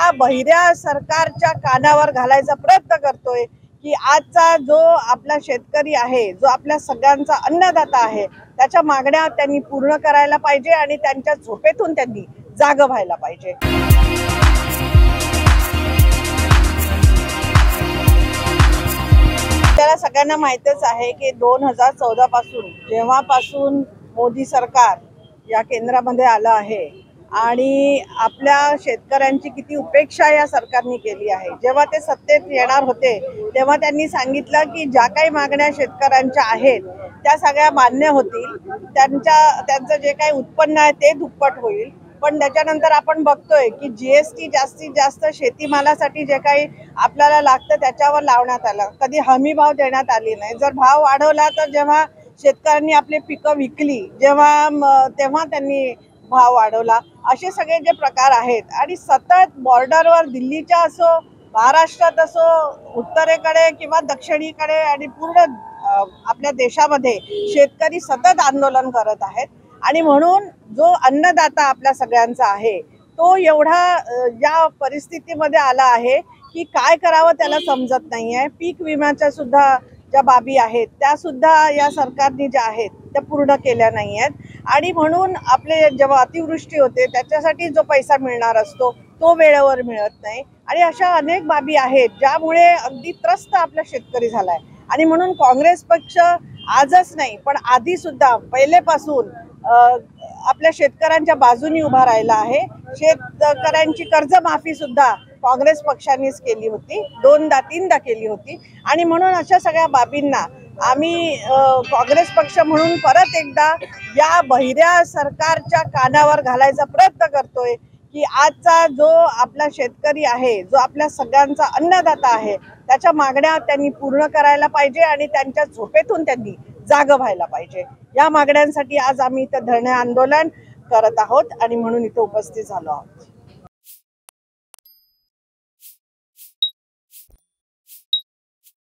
या बहिऱ्या सरकारच्या कानावर घालायचा प्रयत्न करतोय की आजचा जो आपला शेतकरी आहे, जो आपल्या सगळ्यांचा अन्नदाता आहे, त्याच्या मागण्या त्यांनी पूर्ण करायला पाहिजे आणि त्यांच्या झोपेतून त्यांनी जाग व्हायला पाहिजे। आपल्याला सगळ्यांना माहितच आहे की 2014 पासून जेव्हापासून मोदी सरकार या केंद्रामध्ये आलं आहे आणि आपल्या शेतकऱ्यांची किती उपेक्षा या सरकारने केली आहे। जेव्हा ते सत्तेत येणार होते तेव्हा त्यांनी सांगितलं की ज्या काही मागण्या शेतकऱ्यांच्या आहेत त्या सगळ्या मान्य होतील, त्यांचं जे काही उत्पन्न आहे ते दुप्पट होईल। पण त्याच्यानंतर आपण बघतोय की जीएसटी जास्तीत जास्त शेतीमालासाठी जे काही आपल्याला लागतं त्याच्यावर लावण्यात आलं, कधी हमी भाव देण्यात आली नाही। जर भाव वाढवला तर जेव्हा शेतकऱ्यांनी आपले पिकं विकली तेव्हा त्यांनी भाव वाढवला। असे सगळे जे प्रकार आहेत आणि सतत बॉर्डरवर दिल्लीच्या असो, महाराष्ट्रात असो, उत्तरेकडे किंवा दक्षिणेकडे आणि पूर्ण आपल्या देशामध्ये शेतकरी सतत आंदोलन करत आहेत आणि म्हणून जो अन्नदाता आपल्या सगळ्यांचा आहे तो एवढा या परिस्थितीमध्ये आला आहे की काय करावं त्याला समजत नाहीये। पीक विम्याच्या सुद्धा ज्या बाबी आहेत त्या सुद्धा या सरकारने ज्या आहेत त्या पूर्ण केल्या नाही आहेत आणि म्हणून आपले जेव्हा अतिवृष्टी होते त्याच्यासाठी जो पैसा मिळणार असतो तो वेळेवर मिळत नाही आणि अशा अनेक बाबी आहेत ज्यामुळे अगदी त्रस्त आपला शेतकरी झालाय। आणि म्हणून काँग्रेस पक्ष आजच नाही पण आधी सुद्धा पहिलेपासून आपल्या शेतकऱ्यांच्या बाजूनी उभा राहिला आहे। शेतकऱ्यांची कर्जमाफी सुद्धा काँग्रेस पक्षानेच केली होती, 2दा-3दा केली होती आणि म्हणून अशा सगळ्या बाबींना आम्ही काँग्रेस पक्ष म्हणून परत एकदा या बहिऱ्या सरकारच्या कानावर घालायचा प्रयत्न करतोय की आजचा जो आपला शेतकरी आहे, जो आपल्या सगळ्यांचा अन्नदाता आहे, त्याच्या मागण्या त्यांनी पूर्ण करायला पाहिजे आणि त्यांच्या झोपेतून त्यांनी जाग व्हायला पाहिजे। या मागण्यांसाठी आज आम्ही इथं धरणे आंदोलन करत आहोत आणि म्हणून इथं उपस्थित झालो आहोत।